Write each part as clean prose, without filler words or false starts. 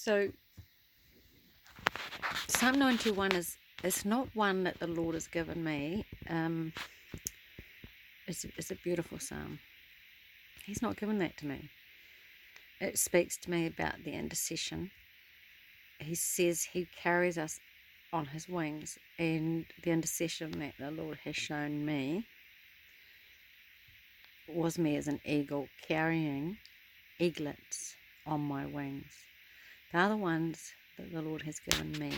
So Psalm 91 is not one that the Lord has given me. It's a beautiful psalm. He's not given that to me. It speaks to me about the intercession. He says he carries us on his wings, and the intercession that the Lord has shown me was me as an eagle carrying eaglets on my wings. They're the ones that the Lord has given me.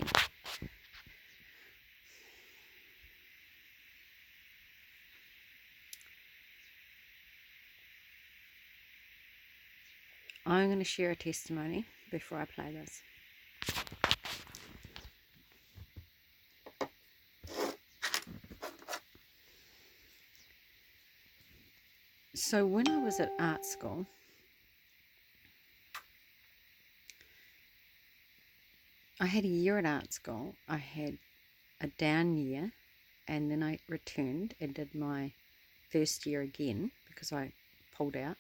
I'm going to share a testimony before I play this. So when I was at art school, I had a year at art school. I had a down year, and then I returned and did my first year again because I pulled out.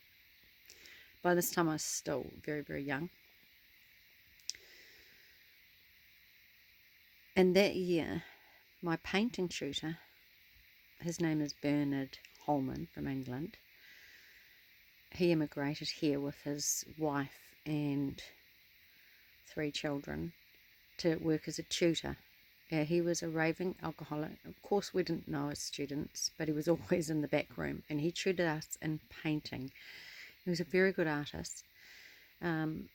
By this time I was still very, very young. And that year, my painting tutor, his name is Bernard Holman from England, he immigrated here with his wife and 3 children to work as a tutor. He was a raving alcoholic. Of course, we didn't know as students, but he was always in the back room, and he tutored us in painting. He was a very good artist, and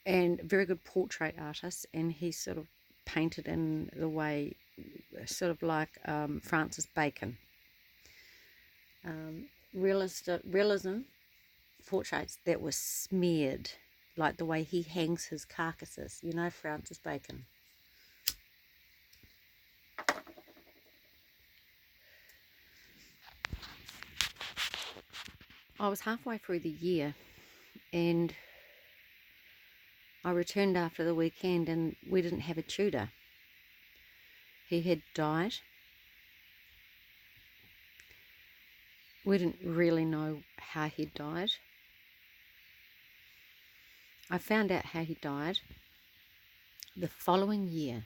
a very good portrait artist, and he sort of painted in the way, sort of like Francis Bacon. Realism portraits that were smeared, like the way he hangs his carcasses. You know Francis Bacon. I was halfway through the year, and I returned after the weekend, and we didn't have a tutor. He had died. We didn't really know how he died. I found out how he died the following year.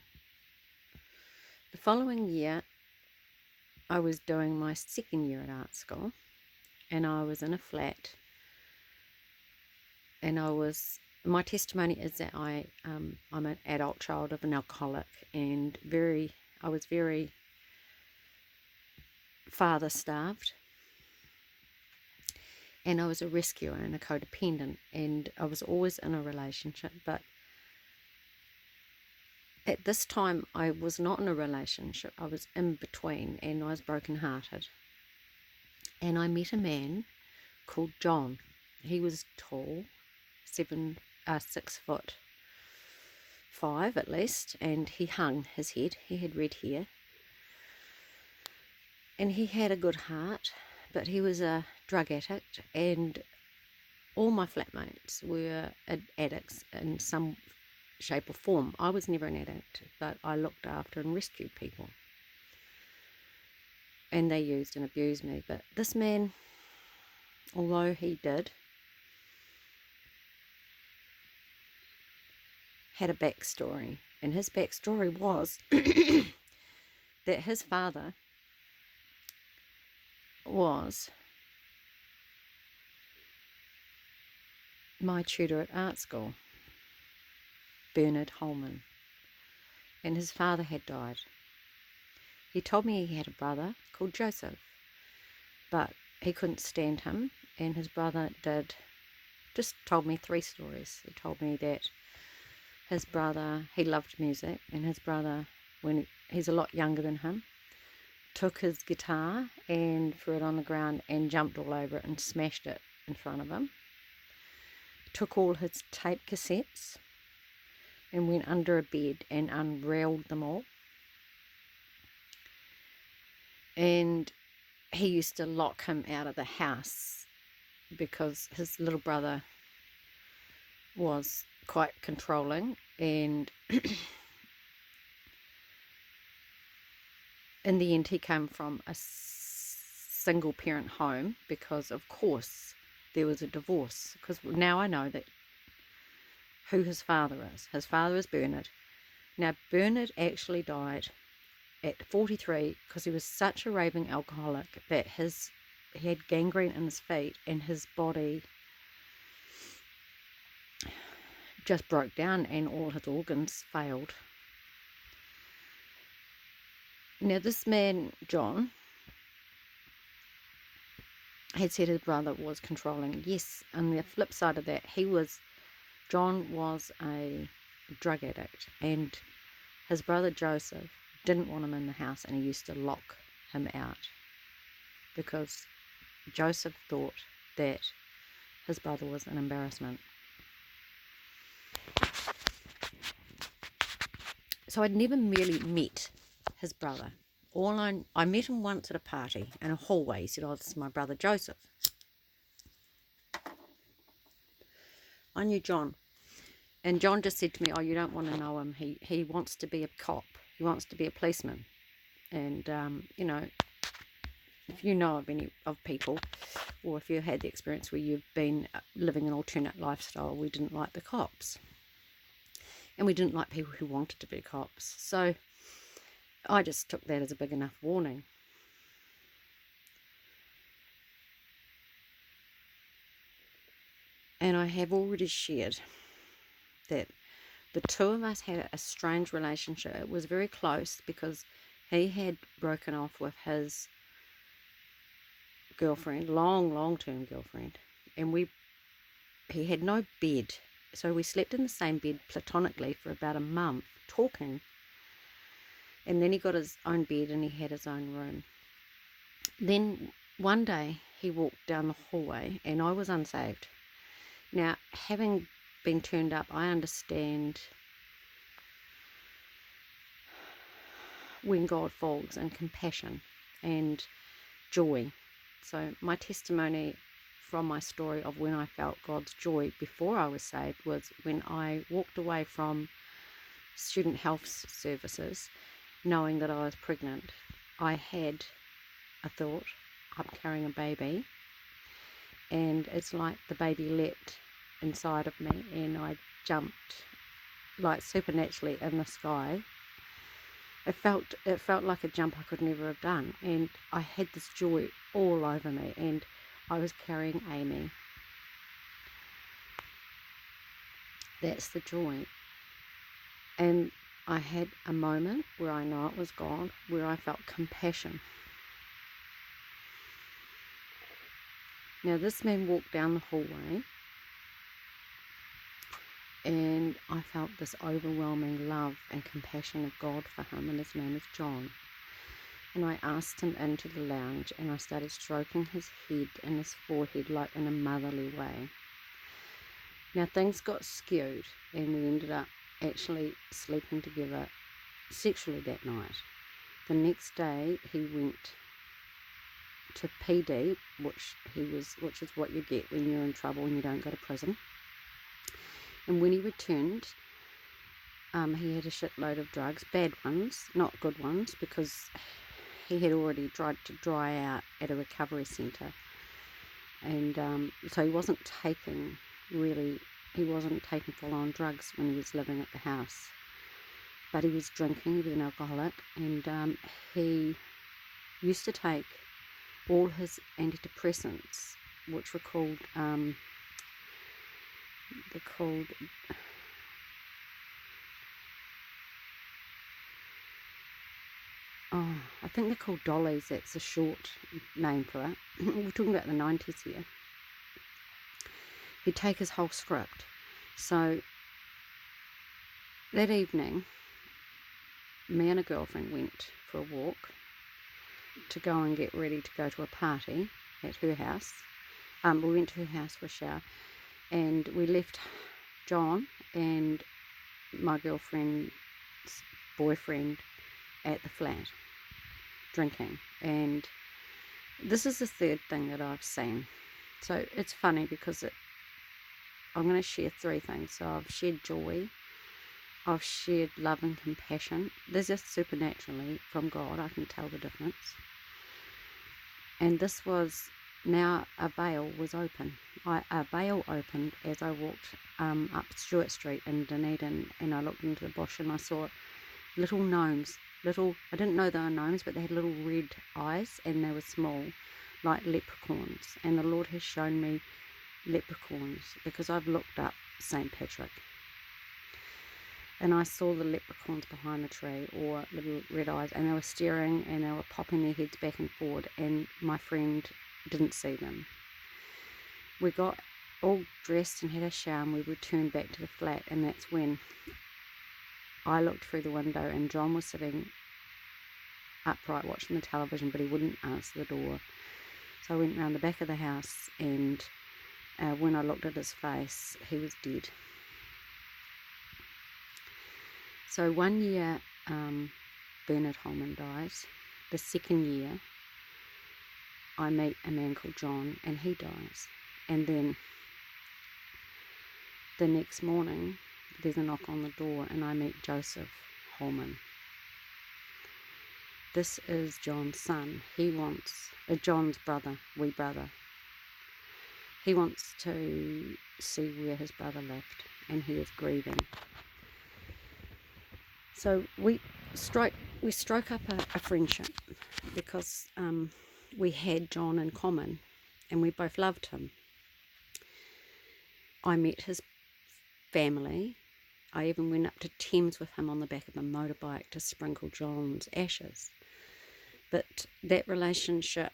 The following year, I was doing my second year at art school, and I was in a flat, and my testimony is that I'm an adult child of an alcoholic, and I was very father starved, and I was a rescuer and a codependent, and I was always in a relationship, but at this time I was not in a relationship. I was in between, and I was brokenhearted. And I met a man called John. He was tall, 6'5" at least, and he hung his head. He had red hair, and he had a good heart, but he was a drug addict, and all my flatmates were addicts in some shape or form. I was never an addict, but I looked after and rescued people, and they used and abused me. But this man, although he did, had a backstory, and his backstory was that his father was my tutor at art school, Bernard Holman, and his father had died. He told me he had a brother called Joseph, but he couldn't stand him, and his brother just told me 3 stories. He told me that his brother, he loved music, and his brother, when he's a lot younger than him, took his guitar and threw it on the ground and jumped all over it and smashed it in front of him. Took all his tape cassettes and went under a bed and unrailed them all. And he used to lock him out of the house because his little brother was quite controlling, and in the end he came from a single parent home because, of course, there was a divorce. Because now I know that who his father is. His father is Bernard. Now, Bernard actually died at 43 because he was such a raving alcoholic that he had gangrene in his feet and his body just broke down and all his organs failed. Now, this man, John, had said his brother was controlling. Yes, on the flip side of that, John was a drug addict, and his brother Joseph didn't want him in the house, and he used to lock him out because Joseph thought that his brother was an embarrassment. So I'd never really met his brother. I met him once at a party in a hallway. He said, "Oh, this is my brother Joseph." I knew John. And John just said to me, "Oh, you don't want to know him. He wants to be a cop. He wants to be a policeman." And, if you know of any of people, or if you've had the experience where you've been living an alternate lifestyle, we didn't like the cops. And we didn't like people who wanted to be cops. So I just took that as a big enough warning. And I have already shared that the two of us had a strange relationship. It was very close because he had broken off with his girlfriend, long-term girlfriend, and he had no bed. So we slept in the same bed platonically for about a month, talking. And then he got his own bed and he had his own room. Then one day he walked down the hallway and I was unsaved. Now, having been turned up, I understand when God falls and compassion and joy. So my testimony from my story of when I felt God's joy before I was saved was when I walked away from student health services knowing that I was pregnant. I had a thought, I'm carrying a baby, and it's like the baby leapt inside of me and I jumped like supernaturally in the sky. It felt like a jump I could never have done, and I had this joy all over me, and I was carrying Amy. That's the joy. And I had a moment where I know it was God, where I felt compassion. Now this man walked down the hallway and I felt this overwhelming love and compassion of God for him, and his name is John. And I asked him into the lounge and I started stroking his head and his forehead like in a motherly way. Now things got skewed and we ended up actually sleeping together sexually that night. The next day he went to PD, which is what you get when you're in trouble and you don't go to prison. And when he returned, he had a shitload of drugs, bad ones, not good ones, because he had already tried to dry out at a recovery centre. And so he wasn't taking full-on drugs when he was living at the house. But he was drinking, he was an alcoholic, and he used to take all his antidepressants, which were called, I think they're called dollies. That's a short name for it. We're talking about the 90s here. He'd take his whole script. So that evening, me and a girlfriend went for a walk to go and get ready to go to a party at her house. We went to her house for a shower, and we left John and my girlfriend's boyfriend at the flat drinking. And this is the third thing that I've seen. So it's funny because I'm going to share three things. So I've shared joy, I've shared love and compassion. These are supernaturally from God. I can tell the difference. And this was now a veil was open. A veil opened as I walked up Stewart Street in Dunedin, and I looked into the bush and I saw little gnomes. I didn't know they were gnomes, but they had little red eyes and they were small, like leprechauns. And the Lord has shown me leprechauns because I've looked up St. Patrick. And I saw the leprechauns behind the tree, or little red eyes, and they were staring and they were popping their heads back and forward, and my friend didn't see them. We got all dressed and had a shower and we returned back to the flat, and that's when I looked through the window and John was sitting upright watching the television, but he wouldn't answer the door. So I went round the back of the house, and when I looked at his face, he was dead. So 1 year Bernard Holman dies. The second year I meet a man called John and he dies. And then the next morning there's a knock on the door and I meet Joseph Holman. This is John's son. He wants, John's brother, wee brother. He wants to see where his brother lived, and he is grieving. So we stroke up a friendship because we had John in common and we both loved him. I met his family. I even went up to Thames with him on the back of a motorbike to sprinkle John's ashes. But that relationship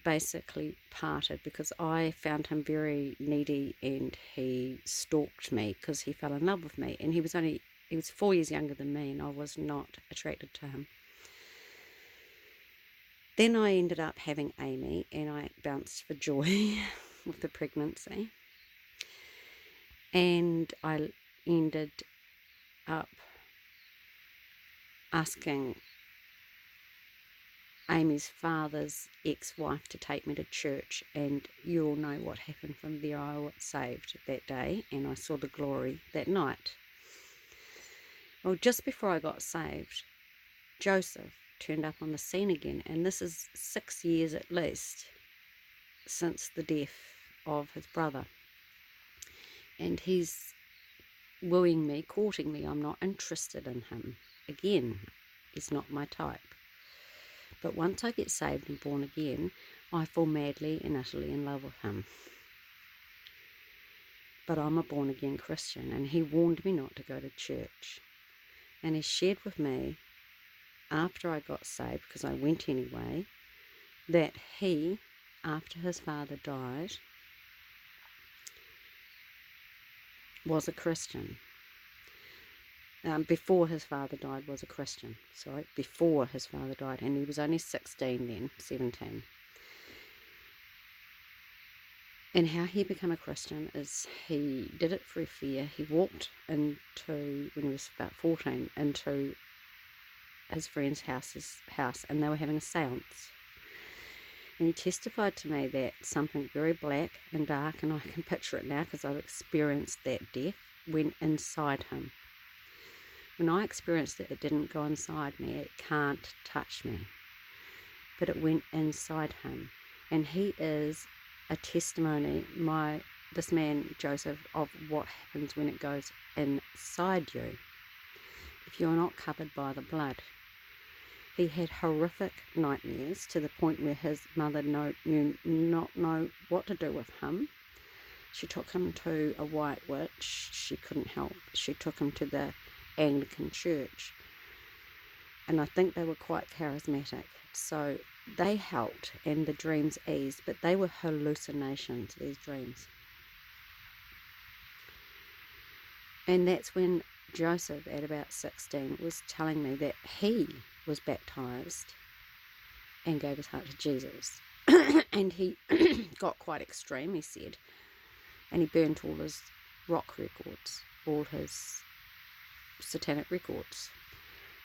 basically parted because I found him very needy and he stalked me because he fell in love with me, and he was 4 years younger than me and I was not attracted to him. Then I ended up having Amy and I bounced for joy with the pregnancy, and I ended up asking Amy's father's ex-wife to take me to church, and you all know what happened from there. I was saved that day and I saw the glory that night. Well, just before I got saved, Joseph turned up on the scene again, and this is 6 years at least since the death of his brother. And he's wooing me, courting me. I'm not interested in him. Again, he's not my type. But once I get saved and born again, I fall madly and utterly in love with him. But I'm a born again Christian, and he warned me not to go to church. And he shared with me, after I got saved, because I went anyway, that he, after his father died, was a Christian. Before his father died was a Christian, before his father died, and he was only 16 then, 17. And how he became a Christian is he did it through fear. He walked into, when he was about 14, into his friend's house, and they were having a seance. And he testified to me that something very black and dark, and I can picture it now because I've experienced that death, went inside him. When I experienced it, it didn't go inside me. It can't touch me. But it went inside him. And he is a testimony, this man, Joseph, of what happens when it goes inside you. If you're not covered by the blood. He had horrific nightmares to the point where his mother knew not know what to do with him. She took him to a white witch. She couldn't help. She took him to the Anglican church, and I think they were quite charismatic, so they helped and the dreams eased, but they were hallucinations, these dreams. And that's when Joseph, at about 16, was telling me that he was baptized and gave his heart to Jesus. And he got quite extreme, he said, and he burnt all his rock records, all his satanic records,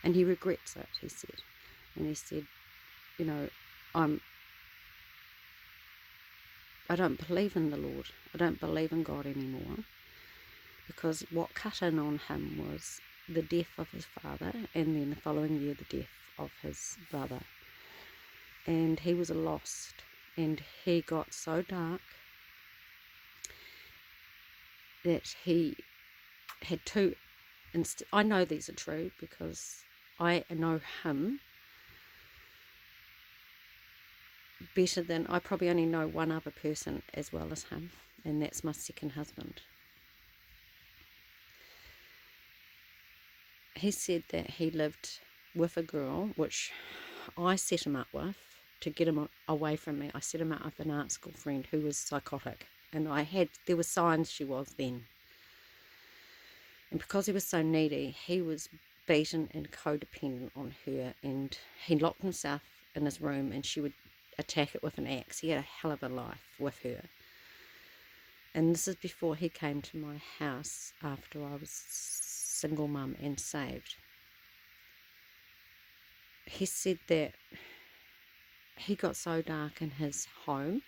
and he regrets it, he said. And he said, you know, I don't believe in the Lord. I don't believe in God anymore, because what cut in on him was the death of his father, and then the following year the death of his brother. And he was lost. and he got so dark that he had two I know these are true because I know him better than I probably only know one other person as well as him, and that's my second husband. He said that he lived with a girl, which I set him up with to get him away from me. I set him up with an art school friend who was psychotic, and there were signs she was then. And because he was so needy, he was beaten and codependent on her, and he locked himself in his room and she would attack it with an axe. He had a hell of a life with her. And this is before he came to my house after I was single mum and saved. He said that he got so dark in his home,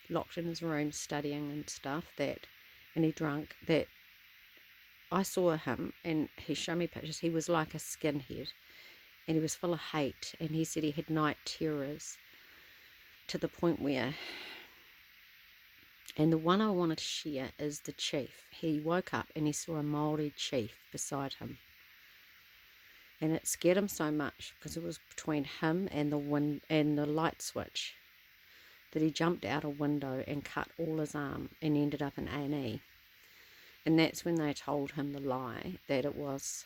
locked in his room studying and stuff, and he drank, that I saw him and he showed me pictures. He was like a skinhead and he was full of hate, and he said he had night terrors to the point where, and the one I wanted to share is the chief. He woke up and he saw a Māori chief beside him, and it scared him so much because it was between him and the light switch that he jumped out a window and cut all his arm and ended up in A&E. And that's when they told him the lie that it was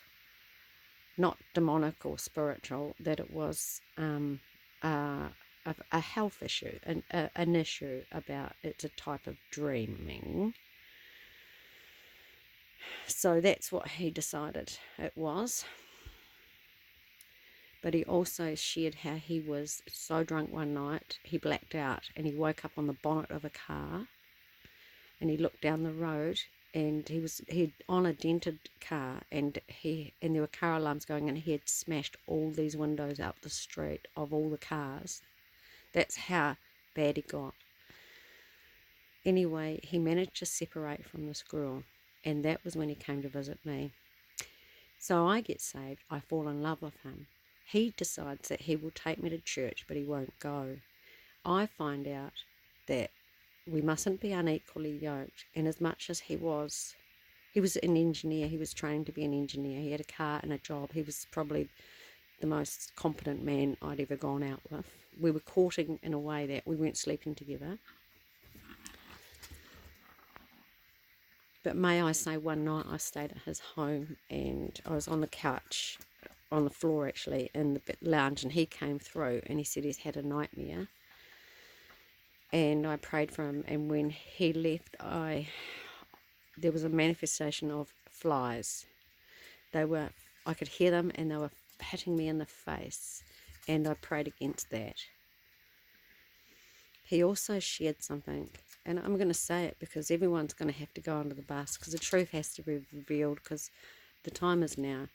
not demonic or spiritual, that it was a health issue, an issue about it's a type of dreaming. So that's what he decided it was. But he also shared how he was so drunk one night, he blacked out and he woke up on the bonnet of a car and he looked down the road and he'd on a dented car, and there were car alarms going, and he had smashed all these windows up the street of all the cars. That's how bad he got. Anyway, he managed to separate from this girl, and that was when he came to visit me. So I get saved, I fall in love with him. He decides that he will take me to church, but he won't go. I find out that we mustn't be unequally yoked, and as much as he was an engineer, he was trained to be an engineer, he had a car and a job, he was probably the most competent man I'd ever gone out with. We were courting in a way that we weren't sleeping together. But may I say, one night I stayed at his home and I was on the couch, on the floor actually, in the lounge, and he came through and he said he's had a nightmare. And I prayed for him, and when he left, there was a manifestation of flies. I could hear them and they were hitting me in the face, and I prayed against that. He also shared something, and I'm going to say it because everyone's going to have to go under the bus because the truth has to be revealed because the time is now.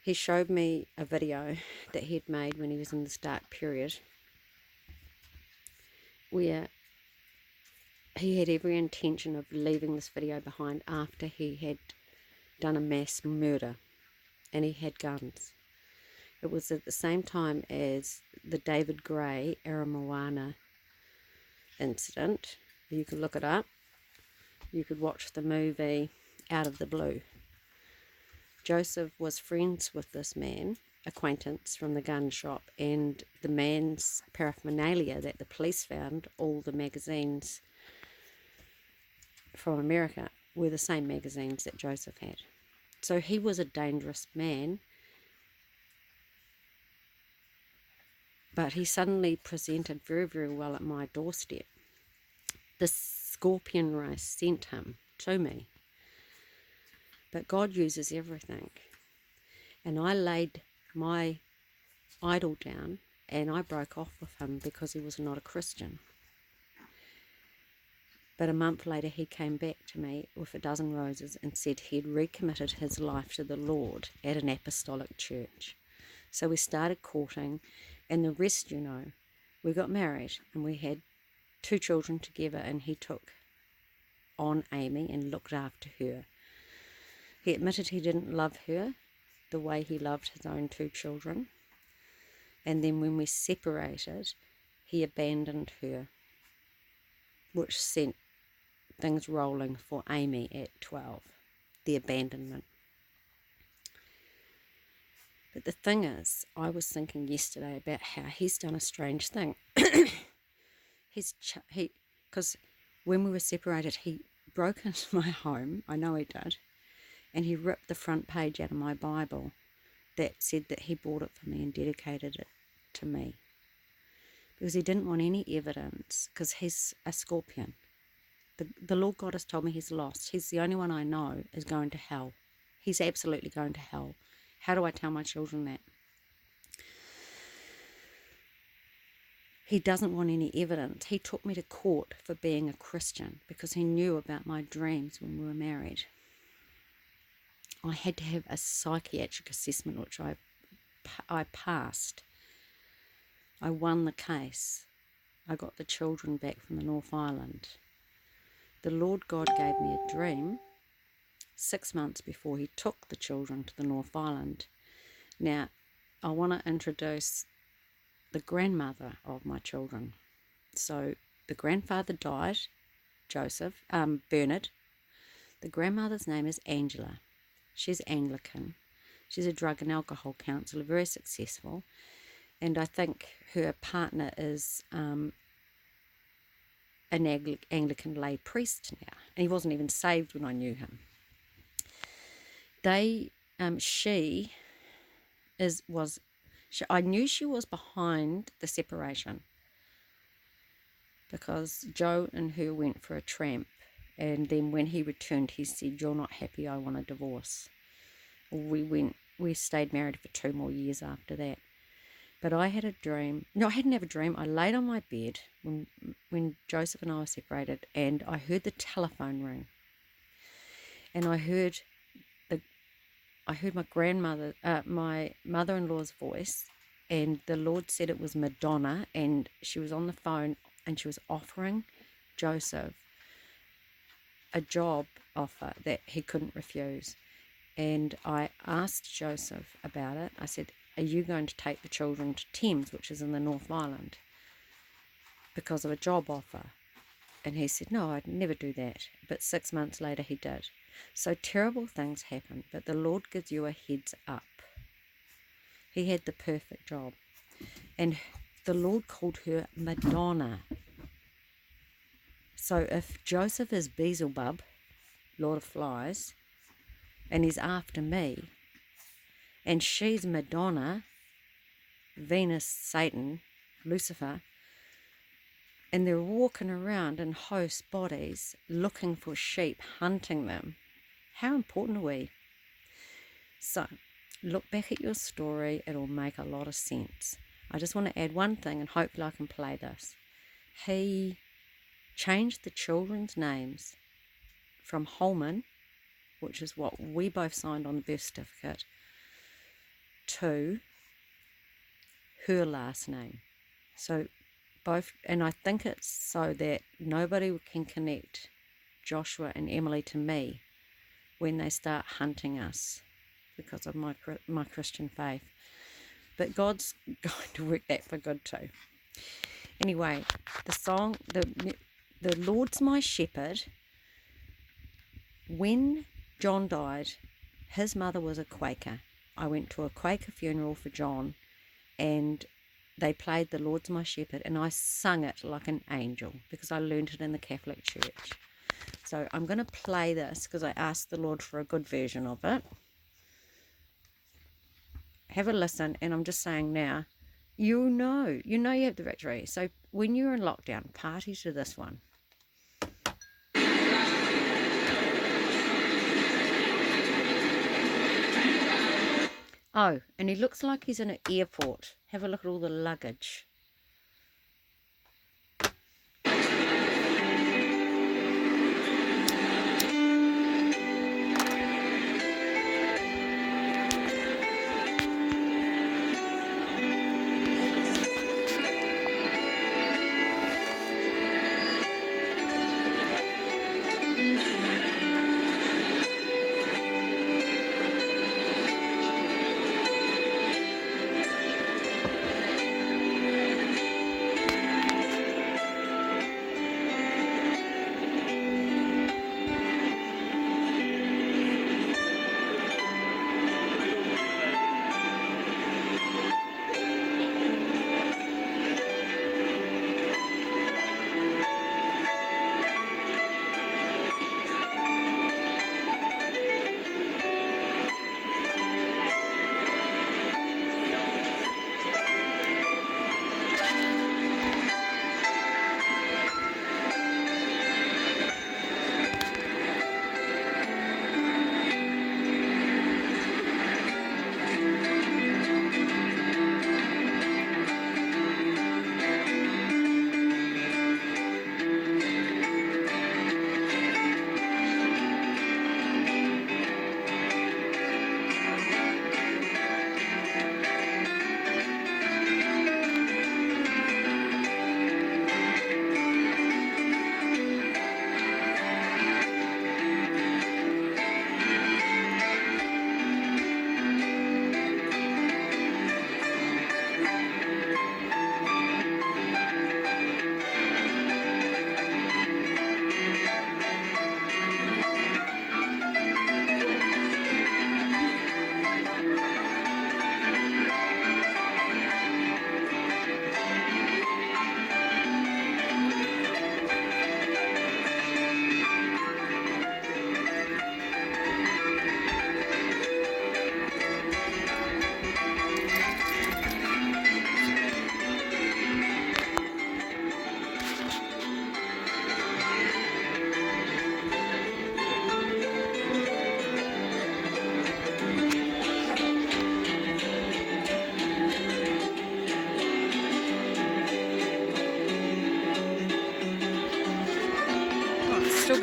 He showed me a video that he'd made when he was in this dark period where he had every intention of leaving this video behind after he had done a mass murder, and he had guns. It was at the same time as the David Gray Aramoana incident. You could look it up. You could watch the movie Out of the Blue. Joseph was friends with this man, acquaintance from the gun shop, and the man's paraphernalia that the police found, all the magazines from America, were the same magazines that Joseph had. So he was a dangerous man, but he suddenly presented very, very well at my doorstep. The scorpion race sent him to me. But God uses everything. And I laid my idol down and I broke off with him because he was not a Christian. But a month later he came back to me with a dozen roses and said he'd recommitted his life to the Lord at an apostolic church. So we started courting, and the rest, we got married and we had 2 children together, and he took on Amy and looked after her. He admitted he didn't love her the way he loved his own 2 children. And then when we separated, he abandoned her, which sent things rolling for Amy at 12, the abandonment. But the thing is, I was thinking yesterday about how he's done a strange thing. Because when we were separated, he broke into my home, I know he did, and he ripped the front page out of my Bible that said that he bought it for me and dedicated it to me. Because he didn't want any evidence, because he's a scorpion. The Lord God has told me he's lost. He's the only one I know is going to hell. He's absolutely going to hell. How do I tell my children that? He doesn't want any evidence. He took me to court for being a Christian because he knew about my dreams when we were married. I had to have a psychiatric assessment, which I passed. I won the case. I got the children back from the North Island. The Lord God gave me a dream 6 months before he took the children to the North Island. Now, I want to introduce the grandmother of my children. So the grandfather died, Bernard. The grandmother's name is Angela. She's Anglican. She's a drug and alcohol counsellor, very successful. And I think her partner is an Anglican lay priest now. And he wasn't even saved when I knew him. I knew she was behind the separation because Joe and her went for a tramp, and then when he returned he said, "You're not happy, I want a divorce." We stayed married for 2 more years after that. But I had a dream. No, I didn't have a dream. I laid on my bed when Joseph and I were separated, and I heard the telephone ring, and I heard my mother-in-law's voice, and the Lord said it was Madonna, and she was on the phone, and she was offering Joseph a job offer that he couldn't refuse. And I asked Joseph about it. I said, "Are you going to take the children to Thames, which is in the North Island, because of a job offer?" And he said, "No, I'd never do that." But 6 months later he did. So terrible things happen, but the Lord gives you a heads up. He had the perfect job. And the Lord called her Madonna. So if Joseph is Beelzebub, Lord of Flies, and he's after me, and she's Madonna, Venus, Satan, Lucifer, and they're walking around in host bodies looking for sheep, hunting them, how important are we? So, look back at your story. It'll make a lot of sense. I just want to add one thing, and hopefully I can play this. He changed the children's names from Holman, which is what we both signed on the birth certificate, to her last name. So both, and I think it's so that nobody can connect Joshua and Emily to me when they start hunting us because of my Christian faith. But God's going to work that for good too. Anyway, the song, the Lord's My Shepherd. When John died, his mother was a Quaker. I went to a Quaker funeral for John, and they played the Lord's My Shepherd, and I sung it like an angel because I learned it in the Catholic Church. So I'm going to play this because I asked the Lord for a good version of it. Have a listen, and I'm just saying now, you know you have the victory. So when you're in lockdown, party to this one. Oh, and he looks like he's in an airport. Have a look at all the luggage.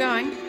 going.